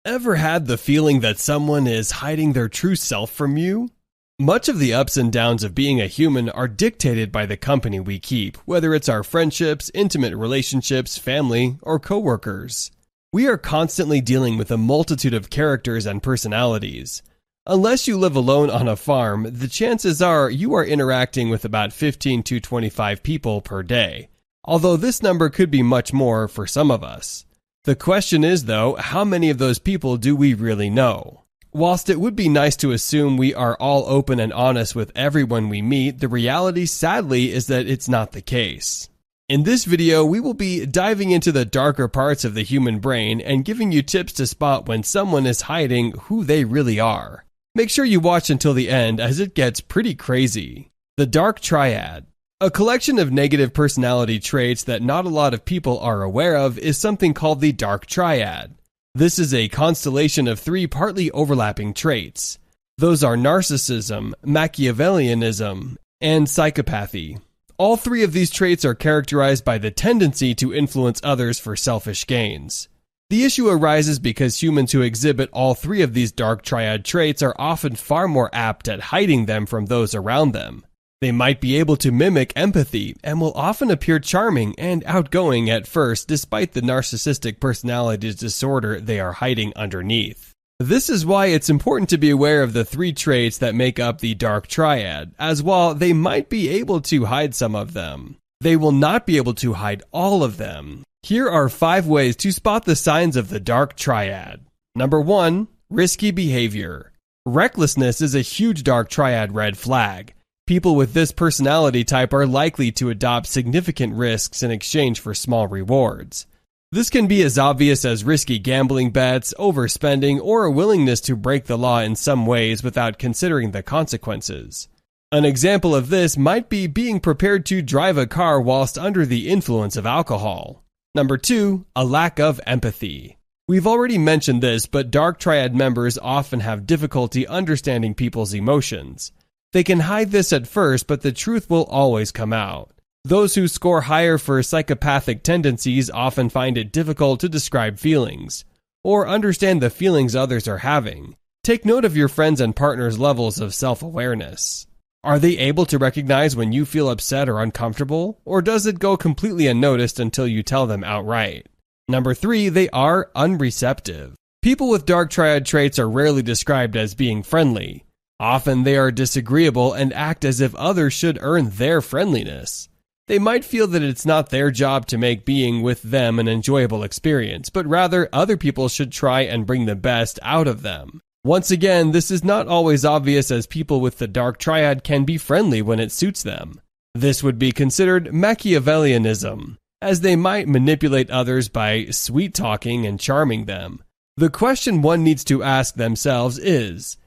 Ever had the feeling that someone is hiding their true self from you? Much of the ups and downs of being a human are dictated by the company we keep, whether it's our friendships, intimate relationships, family, or coworkers. We are constantly dealing with a multitude of characters and personalities. Unless you live alone on a farm, the chances are you are interacting with about 15 to 25 people per day, although this number could be much more for some of us. The question is, though, how many of those people do we really know? Whilst it would be nice to assume we are all open and honest with everyone we meet, the reality, sadly, is that it's not the case. In this video, we will be diving into the darker parts of the human brain and giving you tips to spot when someone is hiding who they really are. Make sure you watch until the end, as it gets pretty crazy. The Dark Triad. A collection of negative personality traits that not a lot of people are aware of is something called the Dark Triad. This is a constellation of three partly overlapping traits. Those are narcissism, Machiavellianism, and psychopathy. All three of these traits are characterized by the tendency to influence others for selfish gains. The issue arises because humans who exhibit all three of these Dark Triad traits are often far more apt at hiding them from those around them. They might be able to mimic empathy and will often appear charming and outgoing at first despite the narcissistic personality disorder they are hiding underneath. This is why it's important to be aware of the three traits that make up the Dark Triad, as while they might be able to hide some of them, they will not be able to hide all of them. Here are 5 ways to spot the signs of the Dark Triad. Number 1. Risky behavior. Recklessness is a huge Dark Triad red flag. People with this personality type are likely to adopt significant risks in exchange for small rewards. This can be as obvious as risky gambling bets, overspending, or a willingness to break the law in some ways without considering the consequences. An example of this might be being prepared to drive a car whilst under the influence of alcohol. Number 2, a lack of empathy. We've already mentioned this, but Dark Triad members often have difficulty understanding people's emotions. They can hide this at first, but the truth will always come out. Those who score higher for psychopathic tendencies often find it difficult to describe feelings, or understand the feelings others are having. Take note of your friends' and partners' levels of self-awareness. Are they able to recognize when you feel upset or uncomfortable, or does it go completely unnoticed until you tell them outright? Number 3, they are unreceptive. People with Dark Triad traits are rarely described as being friendly. Often they are disagreeable and act as if others should earn their friendliness. They might feel that it's not their job to make being with them an enjoyable experience, but rather other people should try and bring the best out of them. Once again, this is not always obvious, as people with the Dark Triad can be friendly when it suits them. This would be considered Machiavellianism, as they might manipulate others by sweet-talking and charming them. The question one needs to ask themselves is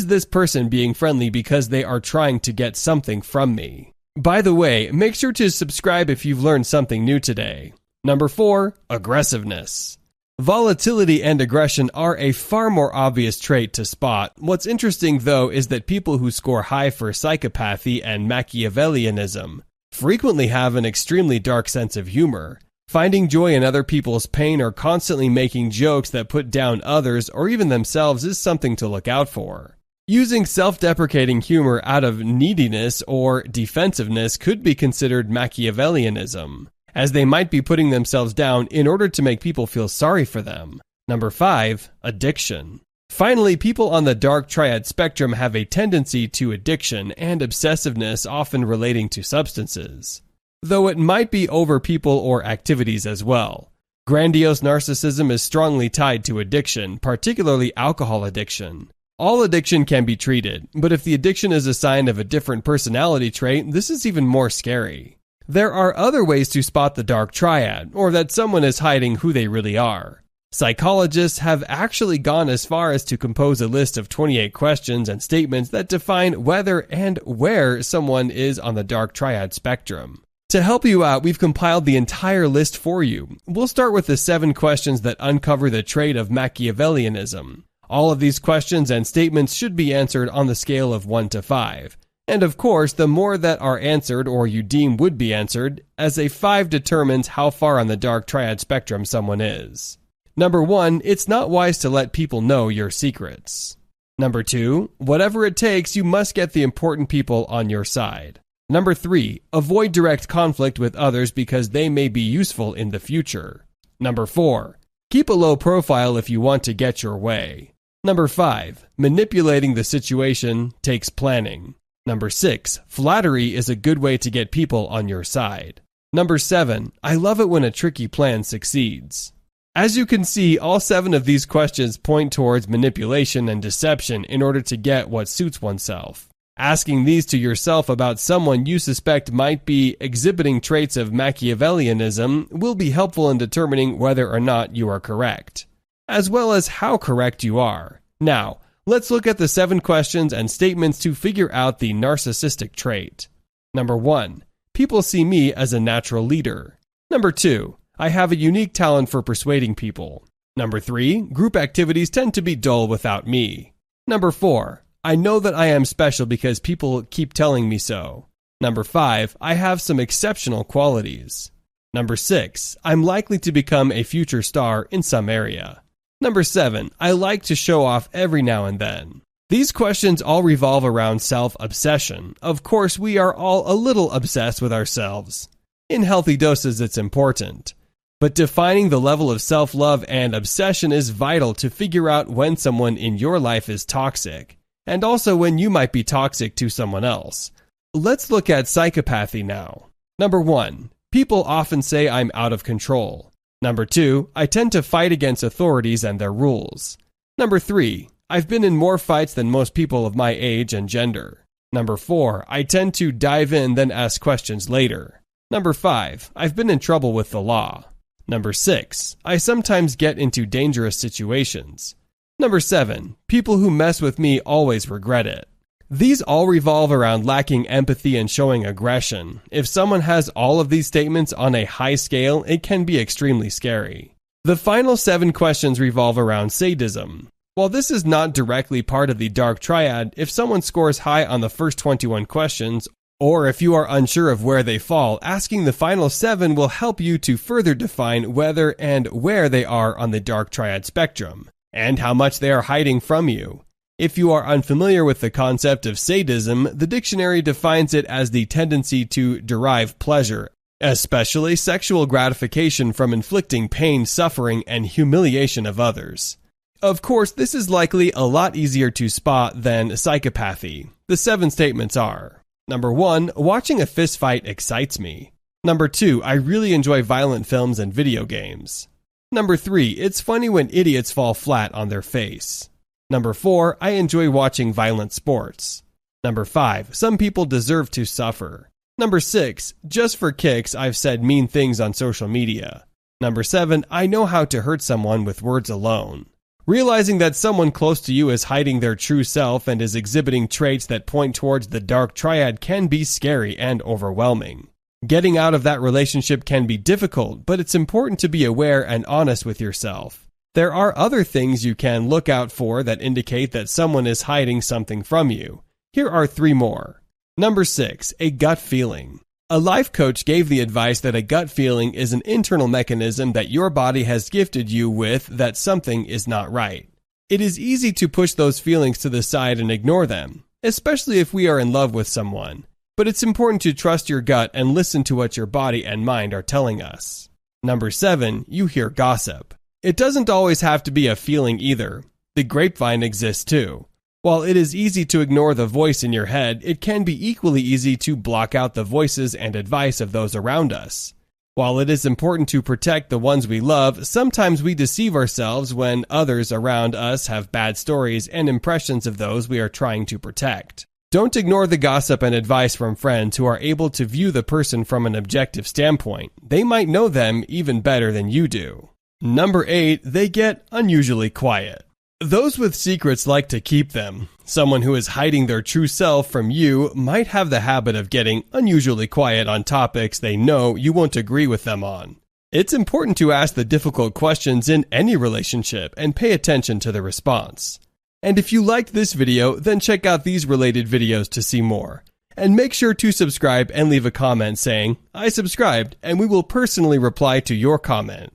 this person being friendly because they are trying to get something from me? By the way, make sure to subscribe if you've learned something new today. Number 4, aggressiveness. Volatility and aggression are a far more obvious trait to spot. What's interesting, though, is that people who score high for psychopathy and Machiavellianism frequently have an extremely dark sense of humor. Finding joy in other people's pain or constantly making jokes that put down others or even themselves is something to look out for. Using self-deprecating humor out of neediness or defensiveness could be considered Machiavellianism, as they might be putting themselves down in order to make people feel sorry for them. Number 5, addiction. Finally, people on the Dark Triad spectrum have a tendency to addiction and obsessiveness, often relating to substances, though it might be over people or activities as well. Grandiose narcissism is strongly tied to addiction, particularly alcohol addiction. All addiction can be treated, but if the addiction is a sign of a different personality trait, this is even more scary. There are other ways to spot the Dark Triad, or that someone is hiding who they really are. Psychologists have actually gone as far as to compose a list of 28 questions and statements that define whether and where someone is on the Dark Triad spectrum. To help you out, we've compiled the entire list for you. We'll start with the 7 questions that uncover the trait of Machiavellianism. All of these questions and statements should be answered on the scale of 1 to 5. And of course, the more that are answered or you deem would be answered, as a 5 determines how far on the Dark Triad spectrum someone is. Number 1, it's not wise to let people know your secrets. Number 2, whatever it takes, you must get the important people on your side. Number 3, avoid direct conflict with others because they may be useful in the future. Number 4, keep a low profile if you want to get your way. Number 5, manipulating the situation takes planning. Number 6, flattery is a good way to get people on your side. Number 7, I love it when a tricky plan succeeds. As you can see, all 7 of these questions point towards manipulation and deception in order to get what suits oneself. Asking these to yourself about someone you suspect might be exhibiting traits of Machiavellianism will be helpful in determining whether or not you are correct, as well as how correct you are. Now, let's look at the 7 questions and statements to figure out the narcissistic trait. Number 1, people see me as a natural leader. Number 2, I have a unique talent for persuading people. Number 3, group activities tend to be dull without me. Number 4, I know that I am special because people keep telling me so. Number 5, I have some exceptional qualities. Number 6, I'm likely to become a future star in some area. Number 7, I like to show off every now and then. These questions all revolve around self-obsession. Of course, we are all a little obsessed with ourselves. In healthy doses, it's important. But defining the level of self-love and obsession is vital to figure out when someone in your life is toxic, and also when you might be toxic to someone else. Let's look at psychopathy now. Number 1, people often say I'm out of control. Number 2, I tend to fight against authorities and their rules. Number 3, I've been in more fights than most people of my age and gender. Number 4, I tend to dive in then ask questions later. Number 5, I've been in trouble with the law. Number 6, I sometimes get into dangerous situations. Number 7, people who mess with me always regret it. These all revolve around lacking empathy and showing aggression. If someone has all of these statements on a high scale, it can be extremely scary. The final 7 questions revolve around sadism. While this is not directly part of the Dark Triad, if someone scores high on the first 21 questions, or if you are unsure of where they fall, asking the final 7 will help you to further define whether and where they are on the Dark Triad spectrum, and how much they are hiding from you. If you are unfamiliar with the concept of sadism, the dictionary defines it as the tendency to derive pleasure, especially sexual gratification from inflicting pain, suffering, and humiliation of others. Of course, this is likely a lot easier to spot than psychopathy. The 7 statements are: Number 1, watching a fist fight excites me. Number 2, I really enjoy violent films and video games. Number 3, it's funny when idiots fall flat on their face. Number 4, I enjoy watching violent sports. Number 5, some people deserve to suffer. Number 6, just for kicks, I've said mean things on social media. Number 7, I know how to hurt someone with words alone. Realizing that someone close to you is hiding their true self and is exhibiting traits that point towards the Dark Triad can be scary and overwhelming. Getting out of that relationship can be difficult, but it's important to be aware and honest with yourself. There are other things you can look out for that indicate that someone is hiding something from you. Here are 3 more. Number 6, a gut feeling. A life coach gave the advice that a gut feeling is an internal mechanism that your body has gifted you with that something is not right. It is easy to push those feelings to the side and ignore them, especially if we are in love with someone. But it's important to trust your gut and listen to what your body and mind are telling us. Number 7, you hear gossip. It doesn't always have to be a feeling either. The grapevine exists too. While it is easy to ignore the voice in your head, it can be equally easy to block out the voices and advice of those around us. While it is important to protect the ones we love, sometimes we deceive ourselves when others around us have bad stories and impressions of those we are trying to protect. Don't ignore the gossip and advice from friends who are able to view the person from an objective standpoint. They might know them even better than you do. Number 8, they get unusually quiet. Those with secrets like to keep them. Someone who is hiding their true self from you might have the habit of getting unusually quiet on topics they know you won't agree with them on. It's important to ask the difficult questions in any relationship and pay attention to the response. And if you liked this video, then check out these related videos to see more. And make sure to subscribe and leave a comment saying, "I subscribed," and we will personally reply to your comment.